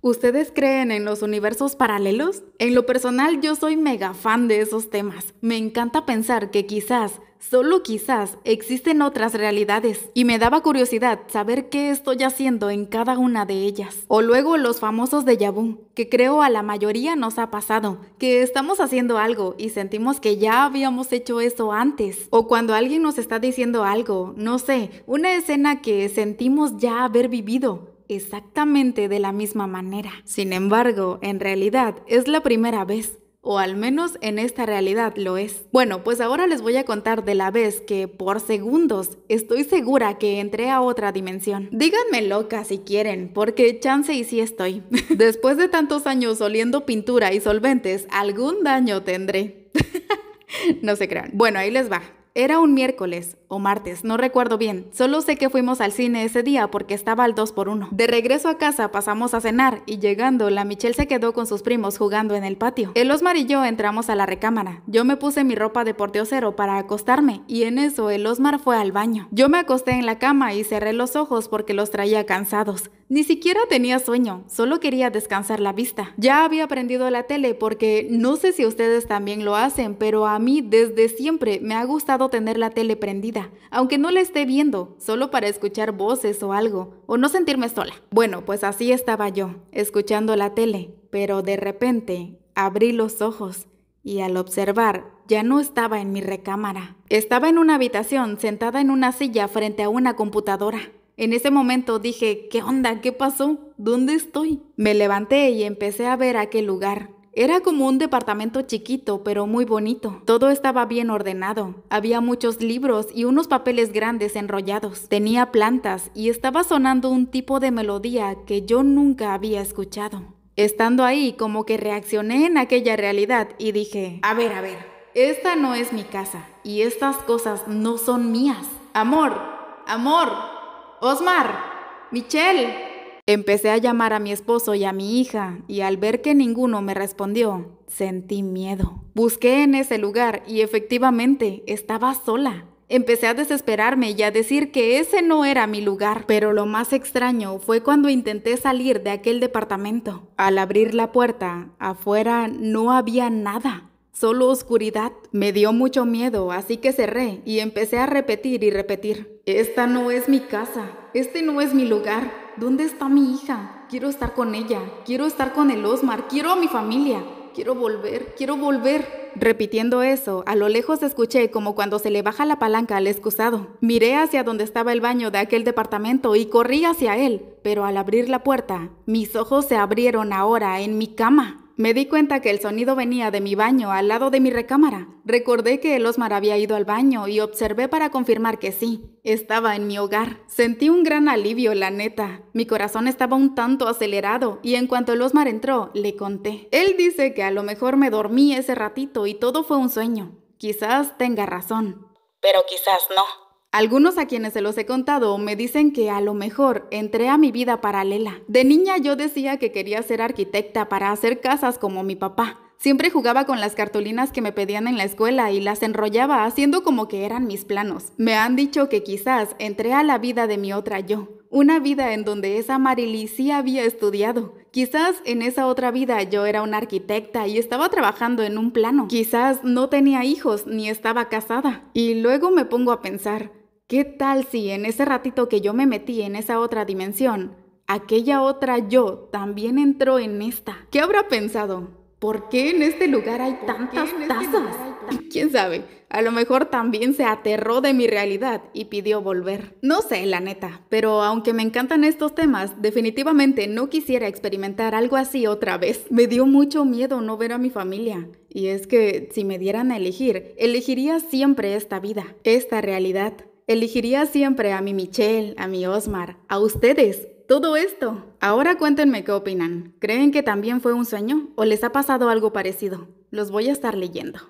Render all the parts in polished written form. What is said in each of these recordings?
¿Ustedes creen en los universos paralelos? En lo personal, yo soy mega fan de esos temas. Me encanta pensar que quizás, solo quizás, existen otras realidades. Y me daba curiosidad saber qué estoy haciendo en cada una de ellas. O luego los famosos déjà vu, que creo a la mayoría nos ha pasado, que estamos haciendo algo y sentimos que ya habíamos hecho eso antes. O cuando alguien nos está diciendo algo, no sé, una escena que sentimos ya haber vivido exactamente de la misma manera. Sin embargo, en realidad es la primera vez, o al menos en esta realidad lo es. Bueno, pues ahora les voy a contar de la vez que por segundos estoy segura que entré a otra dimensión. Díganme loca si quieren, porque chance y sí estoy. Después de tantos años oliendo pintura y solventes, algún daño tendré. No se crean. Bueno, ahí les va. Era un miércoles o martes, no recuerdo bien. Solo sé que fuimos al cine ese día porque estaba al 2x1. De regreso a casa pasamos a cenar y llegando, la Michelle se quedó con sus primos jugando en el patio. El Osmar y yo entramos a la recámara. Yo me puse mi ropa de pordiosero para acostarme y en eso el Osmar fue al baño. Yo me acosté en la cama y cerré los ojos porque los traía cansados. Ni siquiera tenía sueño, solo quería descansar la vista. Ya había prendido la tele porque no sé si ustedes también lo hacen, pero a mí desde siempre me ha gustado tener la tele prendida, aunque no la esté viendo, solo para escuchar voces o algo, o no sentirme sola. Bueno, pues así estaba yo, escuchando la tele, pero de repente abrí los ojos y al observar ya no estaba en mi recámara. Estaba en una habitación, sentada en una silla frente a una computadora. En ese momento dije, ¿qué onda? ¿Qué pasó? ¿Dónde estoy? Me levanté y empecé a ver aquel lugar. Era como un departamento chiquito, pero muy bonito. Todo estaba bien ordenado. Había muchos libros y unos papeles grandes enrollados. Tenía plantas y estaba sonando un tipo de melodía que yo nunca había escuchado. Estando ahí, como que reaccioné en aquella realidad y dije, a ver, esta no es mi casa y estas cosas no son mías. Amor, Osmar, Michelle. Empecé a llamar a mi esposo y a mi hija, y al ver que ninguno me respondió, sentí miedo. Busqué en ese lugar y efectivamente estaba sola. Empecé a desesperarme y a decir que ese no era mi lugar, pero lo más extraño fue cuando intenté salir de aquel departamento. Al abrir la puerta, afuera no había nada. Solo oscuridad. Me dio mucho miedo, así que cerré y empecé a repetir y repetir. Esta no es mi casa. Este no es mi lugar. ¿Dónde está mi hija? Quiero estar con ella. Quiero estar con el Osmar. Quiero a mi familia. Quiero volver. Quiero volver. Repitiendo eso, a lo lejos escuché como cuando se le baja la palanca al excusado. Miré hacia donde estaba el baño de aquel departamento y corrí hacia él, pero al abrir la puerta, mis ojos se abrieron ahora en mi cama. Me di cuenta que el sonido venía de mi baño al lado de mi recámara. Recordé que el Osmar había ido al baño y observé para confirmar que sí, estaba en mi hogar. Sentí un gran alivio, la neta. Mi corazón estaba un tanto acelerado y en cuanto el Osmar entró, le conté. Él dice que a lo mejor me dormí ese ratito y todo fue un sueño. Quizás tenga razón, pero quizás no. Algunos a quienes se los he contado me dicen que a lo mejor entré a mi vida paralela. De niña yo decía que quería ser arquitecta para hacer casas como mi papá. Siempre jugaba con las cartulinas que me pedían en la escuela y las enrollaba haciendo como que eran mis planos. Me han dicho que quizás entré a la vida de mi otra yo. Una vida en donde esa Marily sí había estudiado. Quizás en esa otra vida yo era una arquitecta y estaba trabajando en un plano. Quizás no tenía hijos ni estaba casada. Y luego me pongo a pensar, ¿qué tal si en ese ratito que yo me metí en esa otra dimensión, aquella otra yo también entró en esta? ¿Qué habrá pensado? ¿Por qué en este lugar hay tantas tazas? ¿Quién sabe? A lo mejor también se aterró de mi realidad y pidió volver. No sé, la neta, pero aunque me encantan estos temas, definitivamente no quisiera experimentar algo así otra vez. Me dio mucho miedo no ver a mi familia. Y es que si me dieran a elegir, elegiría siempre esta vida, esta realidad. Elegiría siempre a mi Michelle, a mi Osmar, a ustedes, todo esto. Ahora cuéntenme qué opinan. ¿Creen que también fue un sueño o les ha pasado algo parecido? Los voy a estar leyendo.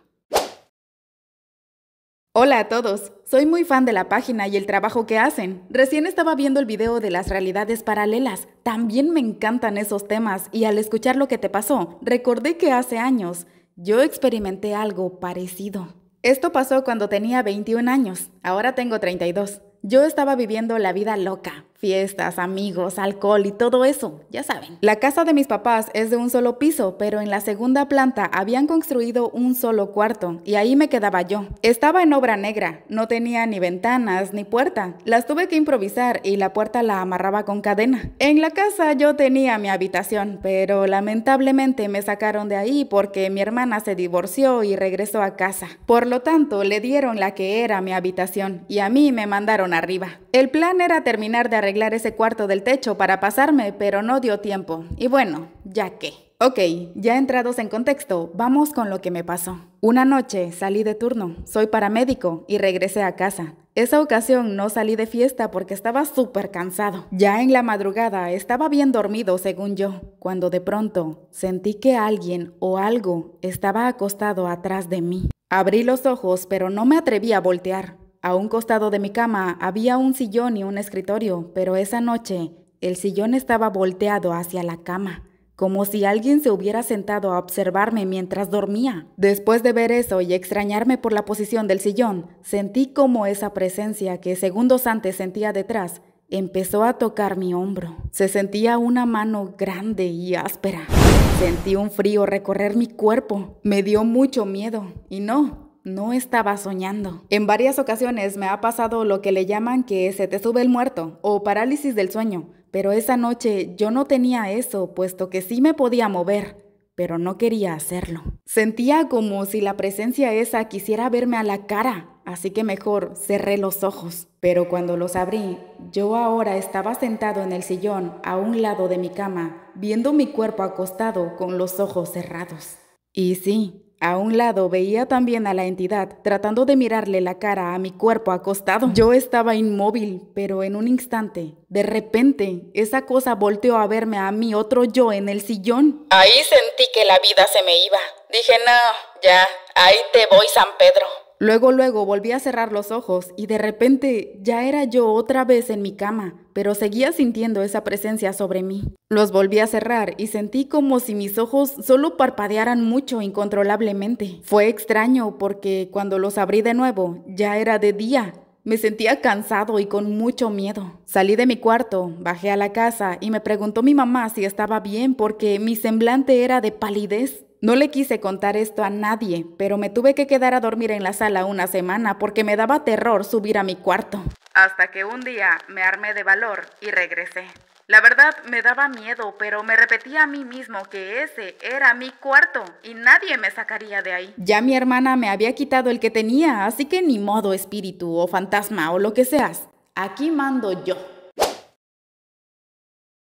Hola a todos, soy muy fan de la página y el trabajo que hacen. Recién estaba viendo el video de las realidades paralelas. También me encantan esos temas y al escuchar lo que te pasó, recordé que hace años yo experimenté algo parecido. Esto pasó cuando tenía 21 años, ahora tengo 32. Yo estaba viviendo la vida loca, Fiestas, amigos, alcohol y todo eso, ya saben. La casa de mis papás es de un solo piso, pero en la segunda planta habían construido un solo cuarto y ahí me quedaba yo. Estaba en obra negra, no tenía ni ventanas ni puerta. Las tuve que improvisar y la puerta la amarraba con cadena. En la casa yo tenía mi habitación, pero lamentablemente me sacaron de ahí porque mi hermana se divorció y regresó a casa. Por lo tanto, le dieron la que era mi habitación y a mí me mandaron arriba. El plan era terminar de arreglar ese cuarto del techo para pasarme, pero no dio tiempo. Y bueno, ya que. Ok, ya entrados en contexto, vamos con lo que me pasó. Una noche salí de turno, soy paramédico y regresé a casa. Esa ocasión no salí de fiesta porque estaba súper cansado. Ya en la madrugada estaba bien dormido según yo, cuando de pronto sentí que alguien o algo estaba acostado atrás de mí. Abrí los ojos, pero no me atreví a voltear. A un costado de mi cama había un sillón y un escritorio, pero esa noche el sillón estaba volteado hacia la cama, como si alguien se hubiera sentado a observarme mientras dormía. Después de ver eso y extrañarme por la posición del sillón, sentí como esa presencia que segundos antes sentía detrás empezó a tocar mi hombro. Se sentía una mano grande y áspera. Sentí un frío recorrer mi cuerpo. Me dio mucho miedo y no estaba soñando. En varias ocasiones me ha pasado lo que le llaman que se te sube el muerto o parálisis del sueño, pero esa noche yo no tenía eso, puesto que sí me podía mover, pero no quería hacerlo. Sentía como si la presencia esa quisiera verme a la cara, así que mejor cerré los ojos. Pero cuando los abrí, yo ahora estaba sentado en el sillón a un lado de mi cama, viendo mi cuerpo acostado con los ojos cerrados. Y sí, a un lado veía también a la entidad, tratando de mirarle la cara a mi cuerpo acostado. Yo estaba inmóvil, pero en un instante, de repente, esa cosa volteó a verme a mí otro yo en el sillón. Ahí sentí que la vida se me iba. Dije, no, ya, ahí te voy, San Pedro. Luego volví a cerrar los ojos y de repente ya era yo otra vez en mi cama, pero seguía sintiendo esa presencia sobre mí. Los volví a cerrar y sentí como si mis ojos solo parpadearan mucho incontrolablemente. Fue extraño porque cuando los abrí de nuevo ya era de día. Me sentía cansado y con mucho miedo. Salí de mi cuarto, bajé a la casa y me preguntó mi mamá si estaba bien porque mi semblante era de palidez. No le quise contar esto a nadie, pero me tuve que quedar a dormir en la sala una semana porque me daba terror subir a mi cuarto. Hasta que un día me armé de valor y regresé. La verdad me daba miedo, pero me repetía a mí mismo que ese era mi cuarto y nadie me sacaría de ahí. Ya mi hermana me había quitado el que tenía, así que ni modo, espíritu o fantasma o lo que seas. Aquí mando yo.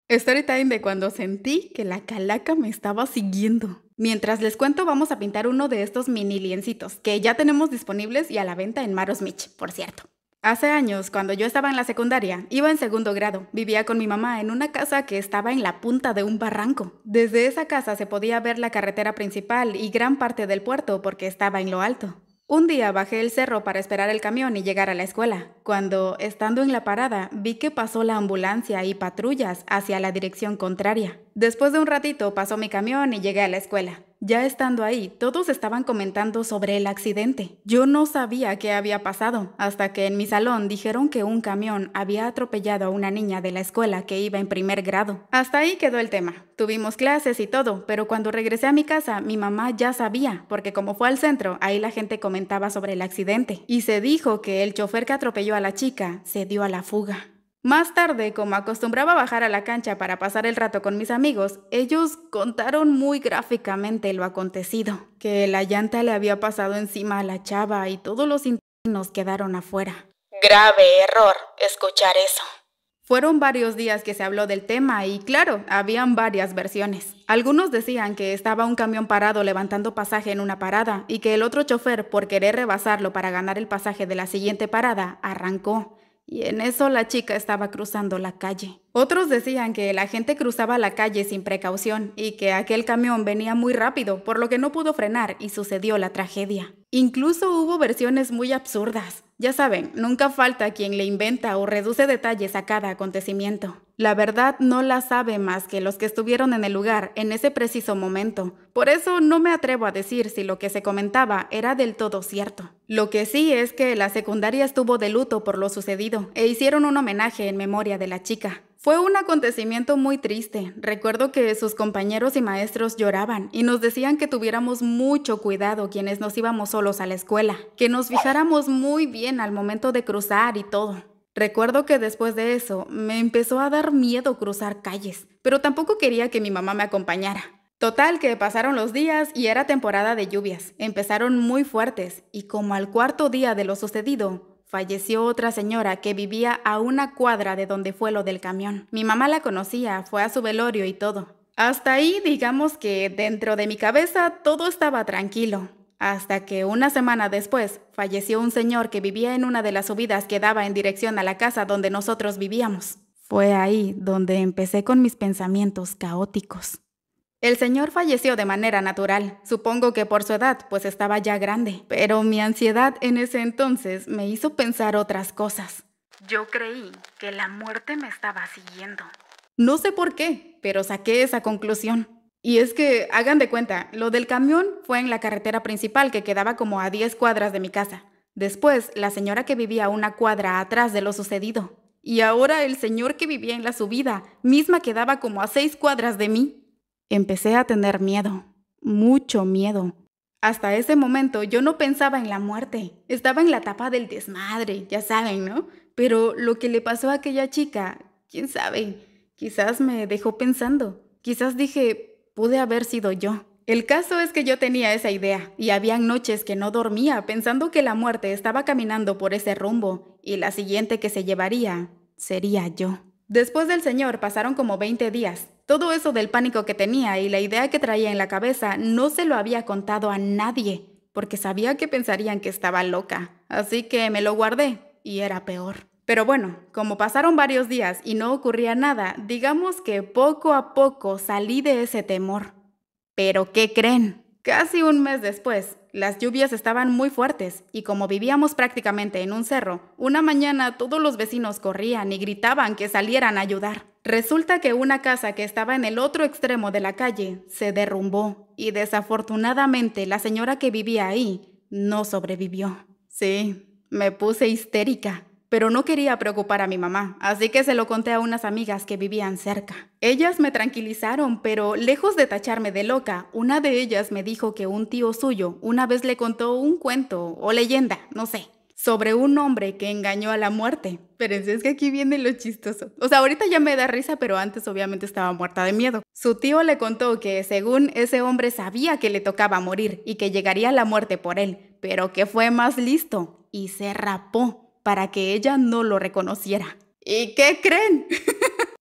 Story time de cuando sentí que la calaca me estaba siguiendo. Mientras les cuento, vamos a pintar uno de estos mini liencitos que ya tenemos disponibles y a la venta en Maros Mitch, por cierto. Hace años, cuando yo estaba en la secundaria, iba en segundo grado. Vivía con mi mamá en una casa que estaba en la punta de un barranco. Desde esa casa se podía ver la carretera principal y gran parte del puerto porque estaba en lo alto. Un día bajé el cerro para esperar el camión y llegar a la escuela, cuando, estando en la parada, vi que pasó la ambulancia y patrullas hacia la dirección contraria. Después de un ratito pasó mi camión y llegué a la escuela. Ya estando ahí, todos estaban comentando sobre el accidente. Yo no sabía qué había pasado, hasta que en mi salón dijeron que un camión había atropellado a una niña de la escuela que iba en primer grado. Hasta ahí quedó el tema. Tuvimos clases y todo, pero cuando regresé a mi casa, mi mamá ya sabía, porque como fue al centro, ahí la gente comentaba sobre el accidente. Y se dijo que el chofer que atropelló a la chica se dio a la fuga. Más tarde, como acostumbraba bajar a la cancha para pasar el rato con mis amigos, ellos contaron muy gráficamente lo acontecido, que la llanta le había pasado encima a la chava y todos los intestinos quedaron afuera. Grave error escuchar eso. Fueron varios días que se habló del tema y claro, habían varias versiones. Algunos decían que estaba un camión parado levantando pasaje en una parada y que el otro chofer, por querer rebasarlo para ganar el pasaje de la siguiente parada, arrancó. Y en eso la chica estaba cruzando la calle. Otros decían que la gente cruzaba la calle sin precaución y que aquel camión venía muy rápido, por lo que no pudo frenar y sucedió la tragedia. Incluso hubo versiones muy absurdas. Ya saben, nunca falta quien le inventa o reduce detalles a cada acontecimiento. La verdad no la sabe más que los que estuvieron en el lugar en ese preciso momento. Por eso no me atrevo a decir si lo que se comentaba era del todo cierto. Lo que sí es que la secundaria estuvo de luto por lo sucedido e hicieron un homenaje en memoria de la chica. Fue un acontecimiento muy triste. Recuerdo que sus compañeros y maestros lloraban y nos decían que tuviéramos mucho cuidado quienes nos íbamos solos a la escuela, que nos fijáramos muy bien al momento de cruzar y todo. Recuerdo que después de eso me empezó a dar miedo cruzar calles, pero tampoco quería que mi mamá me acompañara. Total que pasaron los días y era temporada de lluvias. Empezaron muy fuertes y como al cuarto día de lo sucedido, falleció otra señora que vivía a una cuadra de donde fue lo del camión. Mi mamá la conocía, fue a su velorio y todo. Hasta ahí digamos que dentro de mi cabeza todo estaba tranquilo. Hasta que una semana después falleció un señor que vivía en una de las subidas que daba en dirección a la casa donde nosotros vivíamos. Fue ahí donde empecé con mis pensamientos caóticos. El señor falleció de manera natural, supongo que por su edad, pues estaba ya grande, pero mi ansiedad en ese entonces me hizo pensar otras cosas. Yo creí que la muerte me estaba siguiendo. No sé por qué, pero saqué esa conclusión. Y es que, hagan de cuenta, lo del camión fue en la carretera principal que quedaba como a 10 cuadras de mi casa. Después, la señora que vivía a una cuadra atrás de lo sucedido. Y ahora el señor que vivía en la subida, misma quedaba como a 6 cuadras de mí. Empecé a tener miedo, mucho miedo. Hasta ese momento yo no pensaba en la muerte. Estaba en la etapa del desmadre, ya saben, ¿no? Pero lo que le pasó a aquella chica, quién sabe, quizás me dejó pensando. Quizás dije, pude haber sido yo. El caso es que yo tenía esa idea y habían noches que no dormía pensando que la muerte estaba caminando por ese rumbo y la siguiente que se llevaría sería yo. Después del señor pasaron como 20 días. Todo eso del pánico que tenía y la idea que traía en la cabeza no se lo había contado a nadie porque sabía que pensarían que estaba loca. Así que me lo guardé y era peor. Pero bueno, como pasaron varios días y no ocurría nada, digamos que poco a poco salí de ese temor. ¿Pero qué creen? Casi un mes después, las lluvias estaban muy fuertes y como vivíamos prácticamente en un cerro, una mañana todos los vecinos corrían y gritaban que salieran a ayudar. Resulta que una casa que estaba en el otro extremo de la calle se derrumbó y desafortunadamente la señora que vivía ahí no sobrevivió. Sí, me puse histérica. Pero no quería preocupar a mi mamá, así que se lo conté a unas amigas que vivían cerca. Ellas me tranquilizaron, pero lejos de tacharme de loca, una de ellas me dijo que un tío suyo una vez le contó un cuento o leyenda, no sé, sobre un hombre que engañó a la muerte. Pero es que aquí viene lo chistoso. O sea, ahorita ya me da risa, pero antes obviamente estaba muerta de miedo. Su tío le contó que según ese hombre sabía que le tocaba morir y que llegaría la muerte por él, pero que fue más listo y se rapó para que ella no lo reconociera. ¿Y qué creen?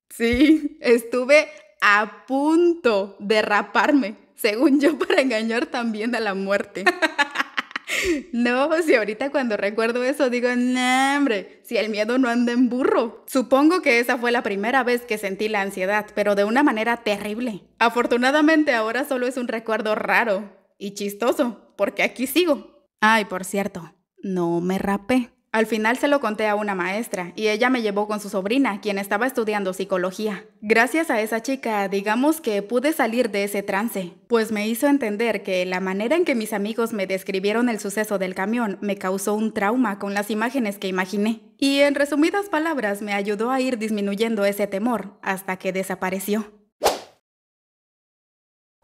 Sí, estuve a punto de raparme, según yo, para engañar también a la muerte. No, si ahorita cuando recuerdo eso digo, no, hombre, si el miedo no anda en burro. Supongo que esa fue la primera vez que sentí la ansiedad, pero de una manera terrible. Afortunadamente ahora solo es un recuerdo raro y chistoso, porque aquí sigo. Ay, por cierto, no me rapé. Al final se lo conté a una maestra y ella me llevó con su sobrina, quien estaba estudiando psicología. Gracias a esa chica, digamos que pude salir de ese trance, pues me hizo entender que la manera en que mis amigos me describieron el suceso del camión me causó un trauma con las imágenes que imaginé. Y en resumidas palabras me ayudó a ir disminuyendo ese temor hasta que desapareció.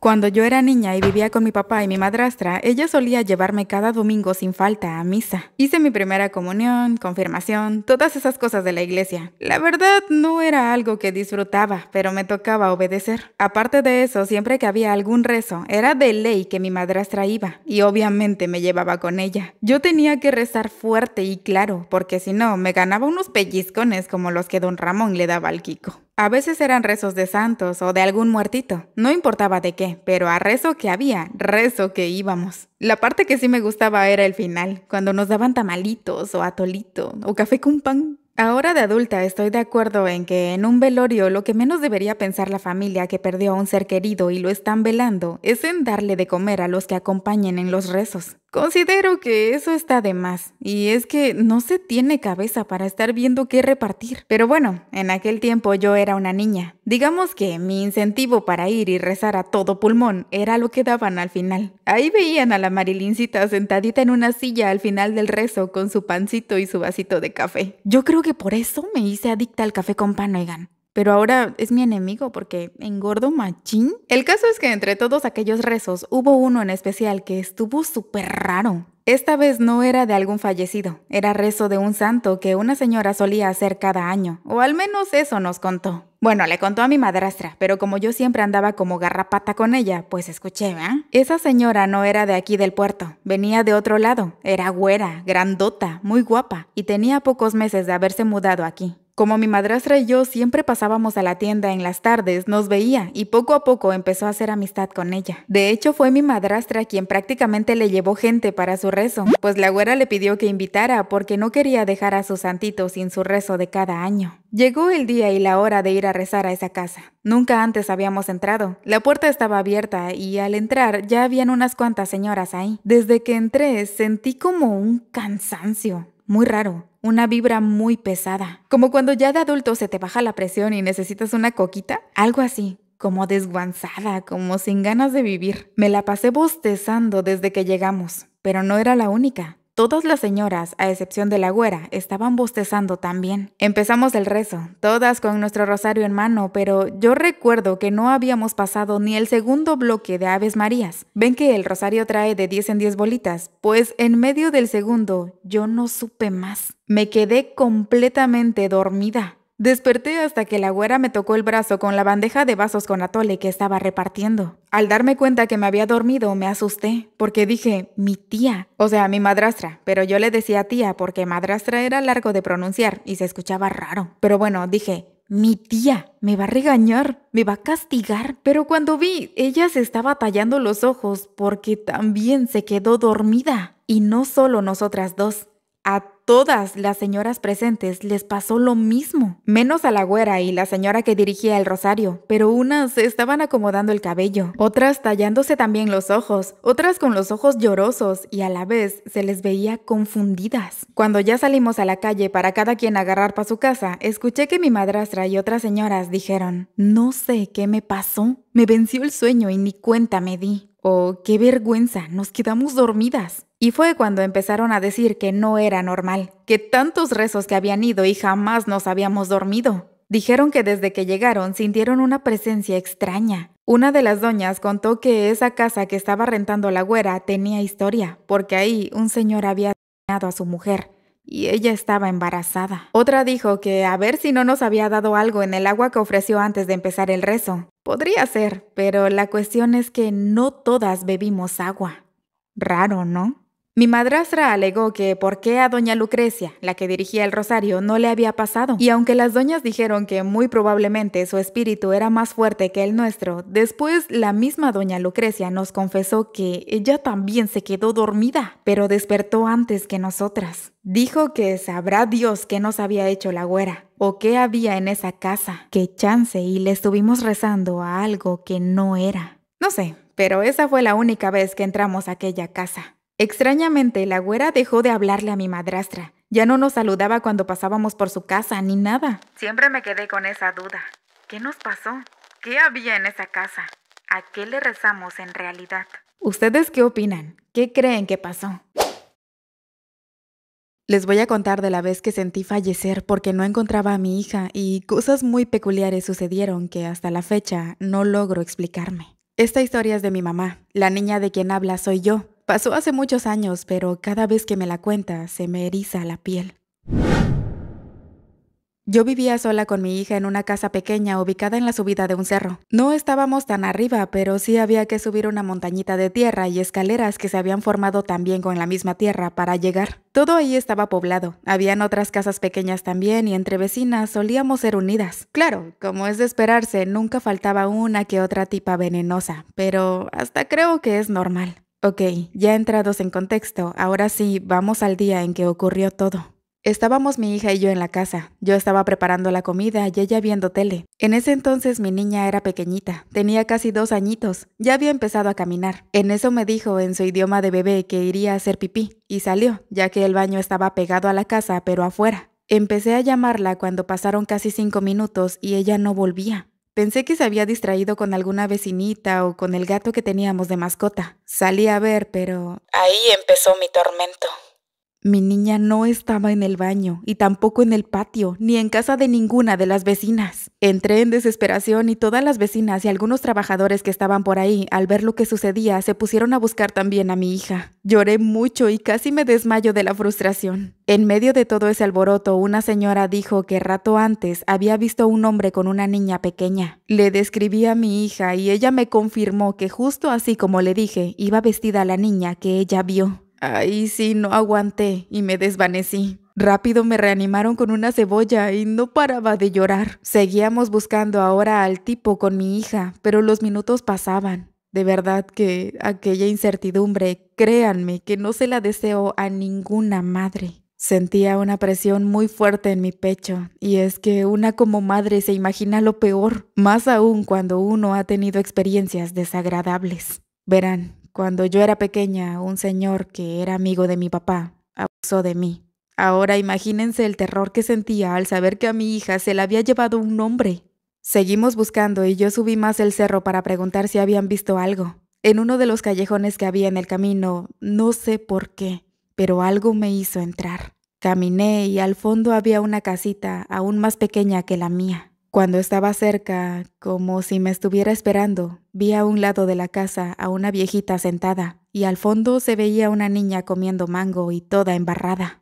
Cuando yo era niña y vivía con mi papá y mi madrastra, ella solía llevarme cada domingo sin falta a misa. Hice mi primera comunión, confirmación, todas esas cosas de la iglesia. La verdad no era algo que disfrutaba, pero me tocaba obedecer. Aparte de eso, siempre que había algún rezo, era de ley que mi madrastra iba y obviamente me llevaba con ella. Yo tenía que rezar fuerte y claro, porque si no, me ganaba unos pellizcones como los que don Ramón le daba al Kiko. A veces eran rezos de santos o de algún muertito, no importaba de qué, pero a rezo que había, rezo que íbamos. La parte que sí me gustaba era el final, cuando nos daban tamalitos o atolito o café con pan. Ahora de adulta estoy de acuerdo en que en un velorio lo que menos debería pensar la familia que perdió a un ser querido y lo están velando es en darle de comer a los que acompañen en los rezos. Considero que eso está de más, y es que no se tiene cabeza para estar viendo qué repartir. Pero bueno, en aquel tiempo yo era una niña. Digamos que mi incentivo para ir y rezar a todo pulmón era lo que daban al final. Ahí veían a la Marilincita sentadita en una silla al final del rezo con su pancito y su vasito de café. Yo creo que por eso me hice adicta al café con pan, oigan. Pero ahora es mi enemigo porque engordo machín. El caso es que entre todos aquellos rezos hubo uno en especial que estuvo súper raro. Esta vez no era de algún fallecido, era rezo de un santo que una señora solía hacer cada año, o al menos eso nos contó. Bueno, le contó a mi madrastra, pero como yo siempre andaba como garrapata con ella, pues escuché, ¿eh? Esa señora no era de aquí del puerto, venía de otro lado, era güera, grandota, muy guapa, y tenía pocos meses de haberse mudado aquí. Como mi madrastra y yo siempre pasábamos a la tienda en las tardes, nos veía y poco a poco empezó a hacer amistad con ella. De hecho, fue mi madrastra quien prácticamente le llevó gente para su rezo, pues la güera le pidió que invitara porque no quería dejar a su santito sin su rezo de cada año. Llegó el día y la hora de ir a rezar a esa casa. Nunca antes habíamos entrado. La puerta estaba abierta y al entrar ya habían unas cuantas señoras ahí. Desde que entré sentí como un cansancio. Muy raro, una vibra muy pesada. Como cuando ya de adulto se te baja la presión y necesitas una coquita. Algo así, como desguanzada, como sin ganas de vivir. Me la pasé bostezando desde que llegamos, pero no era la única. Todas las señoras, a excepción de la güera, estaban bostezando también. Empezamos el rezo, todas con nuestro rosario en mano, pero yo recuerdo que no habíamos pasado ni el segundo bloque de Aves Marías. ¿Ven que el rosario trae de 10 en 10 bolitas? Pues en medio del segundo, yo no supe más. Me quedé completamente dormida. Desperté hasta que la güera me tocó el brazo con la bandeja de vasos con atole que estaba repartiendo. Al darme cuenta que me había dormido, me asusté, porque dije, mi tía, o sea, mi madrastra, pero yo le decía tía porque madrastra era largo de pronunciar y se escuchaba raro. Pero bueno, dije, mi tía, me va a regañar, me va a castigar. Pero cuando vi, ella se estaba tallando los ojos porque también se quedó dormida. Y no solo nosotras dos. A todas las señoras presentes les pasó lo mismo, menos a la güera y la señora que dirigía el rosario, pero unas se estaban acomodando el cabello, otras tallándose también los ojos, otras con los ojos llorosos y a la vez se les veía confundidas. Cuando ya salimos a la calle para cada quien agarrar para su casa, escuché que mi madrastra y otras señoras dijeron, no sé qué me pasó, me venció el sueño y ni cuenta me di. Oh, qué vergüenza, nos quedamos dormidas. Y fue cuando empezaron a decir que no era normal, que tantos rezos que habían ido y jamás nos habíamos dormido. Dijeron que desde que llegaron sintieron una presencia extraña. Una de las doñas contó que esa casa que estaba rentando la güera tenía historia, porque ahí un señor había asesinado a su mujer y ella estaba embarazada. Otra dijo que a ver si no nos había dado algo en el agua que ofreció antes de empezar el rezo. Podría ser, pero la cuestión es que no todas bebimos agua. Raro, ¿no? Mi madrastra alegó que por qué a doña Lucrecia, la que dirigía el rosario, no le había pasado. Y aunque las doñas dijeron que muy probablemente su espíritu era más fuerte que el nuestro, después la misma doña Lucrecia nos confesó que ella también se quedó dormida, pero despertó antes que nosotras. Dijo que sabrá Dios qué nos había hecho la güera, o qué había en esa casa, que chance y le estuvimos rezando a algo que no era. No sé, pero esa fue la única vez que entramos a aquella casa. Extrañamente, la güera dejó de hablarle a mi madrastra. Ya no nos saludaba cuando pasábamos por su casa, ni nada. Siempre me quedé con esa duda. ¿Qué nos pasó? ¿Qué había en esa casa? ¿A qué le rezamos en realidad? ¿Ustedes qué opinan? ¿Qué creen que pasó? Les voy a contar de la vez que sentí fallecer porque no encontraba a mi hija y cosas muy peculiares sucedieron que hasta la fecha no logro explicarme. Esta historia es de mi mamá, la niña de quien habla soy yo. Pasó hace muchos años, pero cada vez que me la cuenta se me eriza la piel. Yo vivía sola con mi hija en una casa pequeña ubicada en la subida de un cerro. No estábamos tan arriba, pero sí había que subir una montañita de tierra y escaleras que se habían formado también con la misma tierra para llegar. Todo ahí estaba poblado. Habían otras casas pequeñas también y entre vecinas solíamos ser unidas. Claro, como es de esperarse, nunca faltaba una que otra tipa venenosa, pero hasta creo que es normal. Ok, ya entrados en contexto, ahora sí, vamos al día en que ocurrió todo. Estábamos mi hija y yo en la casa. Yo estaba preparando la comida y ella viendo tele. En ese entonces mi niña era pequeñita, tenía casi 2 añitos, ya había empezado a caminar. En eso me dijo en su idioma de bebé que iría a hacer pipí y salió, ya que el baño estaba pegado a la casa pero afuera. Empecé a llamarla cuando pasaron casi 5 minutos y ella no volvía. Pensé que se había distraído con alguna vecinita o con el gato que teníamos de mascota. Salí a ver, pero ahí empezó mi tormento. Mi niña no estaba en el baño y tampoco en el patio, ni en casa de ninguna de las vecinas. Entré en desesperación y todas las vecinas y algunos trabajadores que estaban por ahí, al ver lo que sucedía, se pusieron a buscar también a mi hija. Lloré mucho y casi me desmayo de la frustración. En medio de todo ese alboroto, una señora dijo que rato antes había visto a un hombre con una niña pequeña. Le describí a mi hija y ella me confirmó que justo así como le dije, iba vestida la niña que ella vio. Ahí sí, no aguanté y me desvanecí. Rápido me reanimaron con una cebolla y no paraba de llorar. Seguíamos buscando ahora al tipo con mi hija, pero los minutos pasaban. De verdad que aquella incertidumbre, créanme que no se la deseo a ninguna madre. Sentía una presión muy fuerte en mi pecho, y es que una como madre se imagina lo peor, más aún cuando uno ha tenido experiencias desagradables. Verán, cuando yo era pequeña, un señor que era amigo de mi papá abusó de mí. Ahora imagínense el terror que sentía al saber que a mi hija se la había llevado un hombre. Seguimos buscando y yo subí más el cerro para preguntar si habían visto algo. En uno de los callejones que había en el camino, no sé por qué, pero algo me hizo entrar. Caminé y al fondo había una casita aún más pequeña que la mía. Cuando estaba cerca, como si me estuviera esperando, vi a un lado de la casa a una viejita sentada y al fondo se veía una niña comiendo mango y toda embarrada.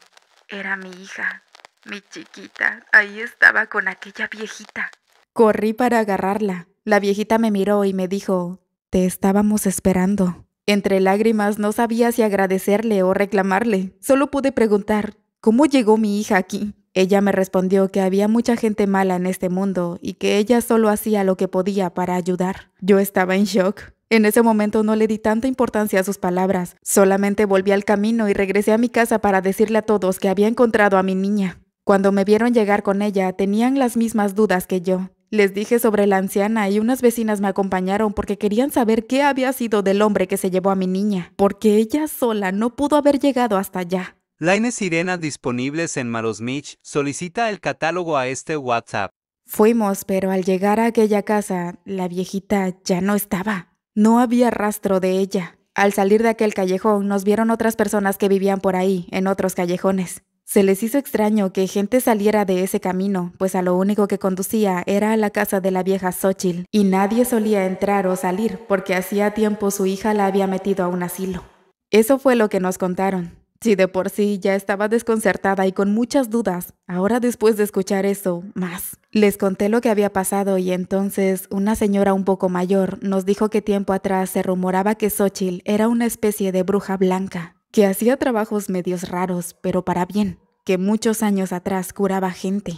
Era mi hija, mi chiquita, ahí estaba con aquella viejita. Corrí para agarrarla. La viejita me miró y me dijo, «Te estábamos esperando». Entre lágrimas no sabía si agradecerle o reclamarle. Solo pude preguntar, ¿cómo llegó mi hija aquí? Ella me respondió que había mucha gente mala en este mundo y que ella solo hacía lo que podía para ayudar. Yo estaba en shock. En ese momento no le di tanta importancia a sus palabras. Solamente volví al camino y regresé a mi casa para decirle a todos que había encontrado a mi niña. Cuando me vieron llegar con ella, tenían las mismas dudas que yo. Les dije sobre la anciana y unas vecinas me acompañaron porque querían saber qué había sido del hombre que se llevó a mi niña, porque ella sola no pudo haber llegado hasta allá. Lines Sirenas disponibles en Marosmich. Solicita el catálogo a este WhatsApp. Fuimos, pero al llegar a aquella casa, la viejita ya no estaba. No había rastro de ella. Al salir de aquel callejón, nos vieron otras personas que vivían por ahí, en otros callejones. Se les hizo extraño que gente saliera de ese camino, pues a lo único que conducía era a la casa de la vieja Xochitl, y nadie solía entrar o salir porque hacía tiempo su hija la había metido a un asilo. Eso fue lo que nos contaron. Si de por sí ya estaba desconcertada y con muchas dudas, ahora después de escuchar eso, más. Les conté lo que había pasado y entonces una señora un poco mayor nos dijo que tiempo atrás se rumoraba que Xochitl era una especie de bruja blanca, que hacía trabajos medios raros, pero para bien, que muchos años atrás curaba gente.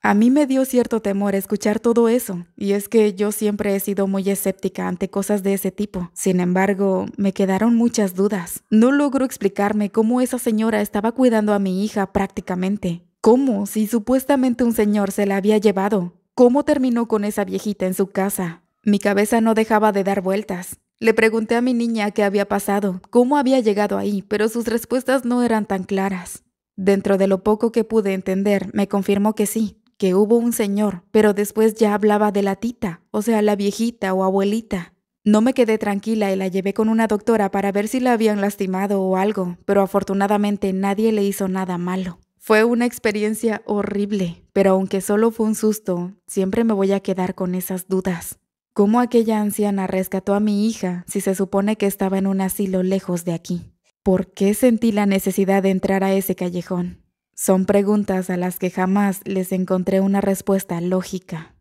A mí me dio cierto temor escuchar todo eso, y es que yo siempre he sido muy escéptica ante cosas de ese tipo. Sin embargo, me quedaron muchas dudas. No logro explicarme cómo esa señora estaba cuidando a mi hija prácticamente. ¿Cómo, si supuestamente un señor se la había llevado? ¿Cómo terminó con esa viejita en su casa? Mi cabeza no dejaba de dar vueltas. Le pregunté a mi niña qué había pasado, cómo había llegado ahí, pero sus respuestas no eran tan claras. Dentro de lo poco que pude entender, me confirmó que sí, que hubo un señor, pero después ya hablaba de la tita, o sea, la viejita o abuelita. No me quedé tranquila y la llevé con una doctora para ver si la habían lastimado o algo, pero afortunadamente nadie le hizo nada malo. Fue una experiencia horrible, pero aunque solo fue un susto, siempre me voy a quedar con esas dudas. ¿Cómo aquella anciana rescató a mi hija si se supone que estaba en un asilo lejos de aquí? ¿Por qué sentí la necesidad de entrar a ese callejón? Son preguntas a las que jamás les encontré una respuesta lógica.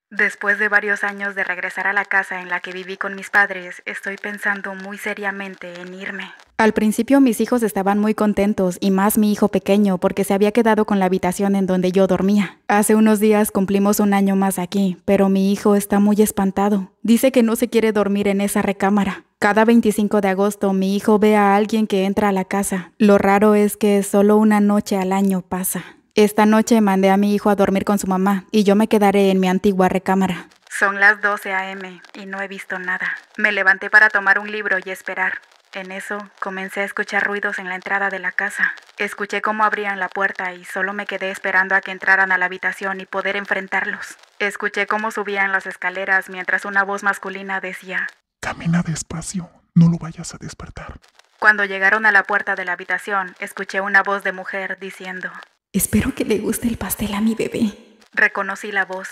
Después de varios años de regresar a la casa en la que viví con mis padres, estoy pensando muy seriamente en irme. Al principio mis hijos estaban muy contentos, y más mi hijo pequeño, porque se había quedado con la habitación en donde yo dormía. Hace unos días cumplimos 1 año más aquí, pero mi hijo está muy espantado. Dice que no se quiere dormir en esa recámara. Cada 25 de agosto mi hijo ve a alguien que entra a la casa. Lo raro es que solo una noche al año pasa. Esta noche mandé a mi hijo a dormir con su mamá y yo me quedaré en mi antigua recámara. Son las 12 a.m. y no he visto nada. Me levanté para tomar un libro y esperar. En eso comencé a escuchar ruidos en la entrada de la casa. Escuché cómo abrían la puerta y solo me quedé esperando a que entraran a la habitación y poder enfrentarlos. Escuché cómo subían las escaleras mientras una voz masculina decía: camina despacio, no lo vayas a despertar. Cuando llegaron a la puerta de la habitación, escuché una voz de mujer diciendo: espero que le guste el pastel a mi bebé. Reconocí la voz.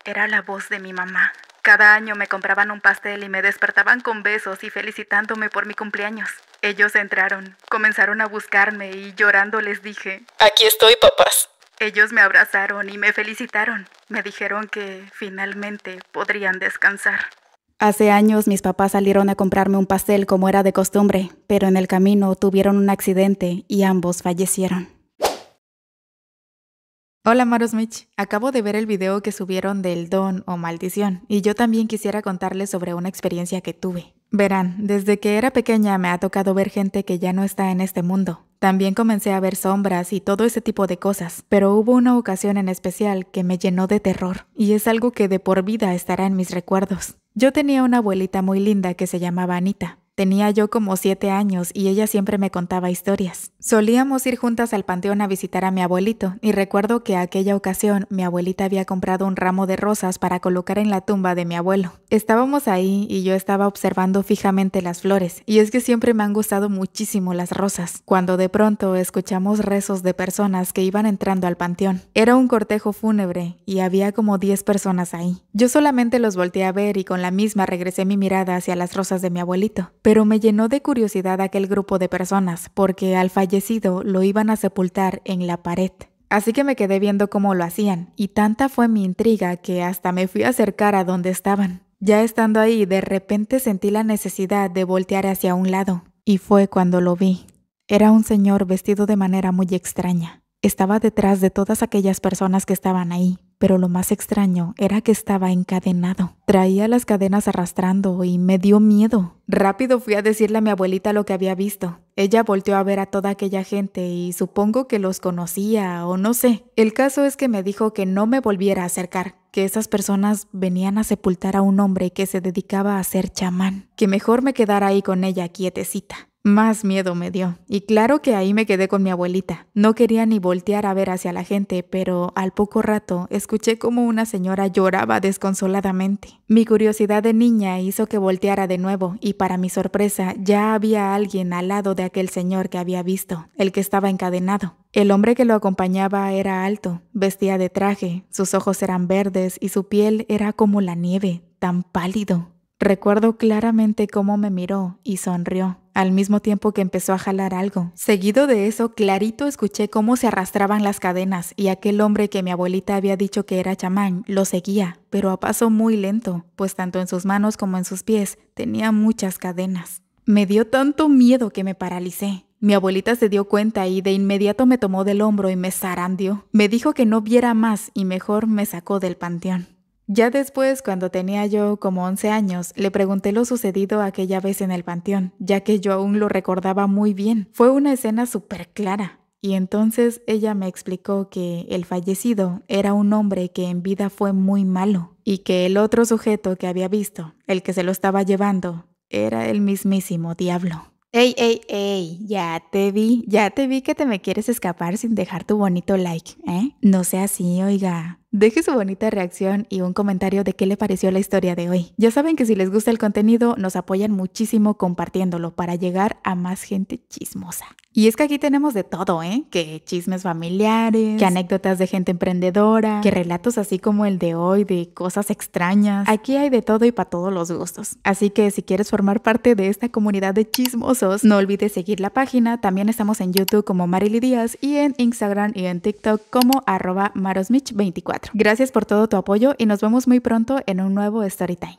Era la voz de mi mamá. Cada año me compraban un pastel y me despertaban con besos y felicitándome por mi cumpleaños. Ellos entraron, comenzaron a buscarme y llorando les dije: aquí estoy, papás. Ellos me abrazaron y me felicitaron. Me dijeron que finalmente podrían descansar. Hace años mis papás salieron a comprarme un pastel como era de costumbre, pero en el camino tuvieron un accidente y ambos fallecieron. Hola Marosmich, acabo de ver el video que subieron del don o maldición y yo también quisiera contarles sobre una experiencia que tuve. Verán, desde que era pequeña me ha tocado ver gente que ya no está en este mundo. También comencé a ver sombras y todo ese tipo de cosas, pero hubo una ocasión en especial que me llenó de terror y es algo que de por vida estará en mis recuerdos. Yo tenía una abuelita muy linda que se llamaba Anita. Tenía yo como 7 años y ella siempre me contaba historias. Solíamos ir juntas al panteón a visitar a mi abuelito y recuerdo que aquella ocasión mi abuelita había comprado un ramo de rosas para colocar en la tumba de mi abuelo. Estábamos ahí y yo estaba observando fijamente las flores y es que siempre me han gustado muchísimo las rosas. Cuando de pronto escuchamos rezos de personas que iban entrando al panteón. Era un cortejo fúnebre y había como 10 personas ahí. Yo solamente los volteé a ver y con la misma regresé mi mirada hacia las rosas de mi abuelito. Pero me llenó de curiosidad aquel grupo de personas, porque al fallecido lo iban a sepultar en la pared. Así que me quedé viendo cómo lo hacían, y tanta fue mi intriga que hasta me fui a acercar a donde estaban. Ya estando ahí, de repente sentí la necesidad de voltear hacia un lado, y fue cuando lo vi. Era un señor vestido de manera muy extraña. Estaba detrás de todas aquellas personas que estaban ahí, pero lo más extraño era que estaba encadenado. Traía las cadenas arrastrando y me dio miedo. Rápido fui a decirle a mi abuelita lo que había visto. Ella volteó a ver a toda aquella gente y supongo que los conocía o no sé. El caso es que me dijo que no me volviera a acercar, que esas personas venían a sepultar a un hombre que se dedicaba a ser chamán, que mejor me quedara ahí con ella quietecita. Más miedo me dio, y claro que ahí me quedé con mi abuelita. No quería ni voltear a ver hacia la gente, pero al poco rato escuché como una señora lloraba desconsoladamente. Mi curiosidad de niña hizo que volteara de nuevo, y para mi sorpresa ya había alguien al lado de aquel señor que había visto, el que estaba encadenado. El hombre que lo acompañaba era alto, vestía de traje, sus ojos eran verdes y su piel era como la nieve, tan pálido. Recuerdo claramente cómo me miró y sonrió, al mismo tiempo que empezó a jalar algo. Seguido de eso, clarito escuché cómo se arrastraban las cadenas y aquel hombre que mi abuelita había dicho que era chamán lo seguía, pero a paso muy lento, pues tanto en sus manos como en sus pies tenía muchas cadenas. Me dio tanto miedo que me paralicé. Mi abuelita se dio cuenta y de inmediato me tomó del hombro y me zarandeó. Me dijo que no viera más y mejor me sacó del panteón. Ya después, cuando tenía yo como 11 años, le pregunté lo sucedido aquella vez en el panteón, ya que yo aún lo recordaba muy bien. Fue una escena súper clara. Y entonces ella me explicó que el fallecido era un hombre que en vida fue muy malo y que el otro sujeto que había visto, el que se lo estaba llevando, era el mismísimo diablo. ¡Ey! Ya te vi que te me quieres escapar sin dejar tu bonito like, ¿eh? No sea así, oiga. Deje su bonita reacción y un comentario de qué le pareció la historia de hoy. Ya saben que si les gusta el contenido, nos apoyan muchísimo compartiéndolo para llegar a más gente chismosa. Y es que aquí tenemos de todo, ¿eh? Que chismes familiares, que anécdotas de gente emprendedora, que relatos así como el de hoy de cosas extrañas. Aquí hay de todo y para todos los gustos. Así que si quieres formar parte de esta comunidad de chismosos, no olvides seguir la página. También estamos en YouTube como Marily Díaz y en Instagram y en TikTok como @marosmich24. Gracias por todo tu apoyo y nos vemos muy pronto en un nuevo Storytime.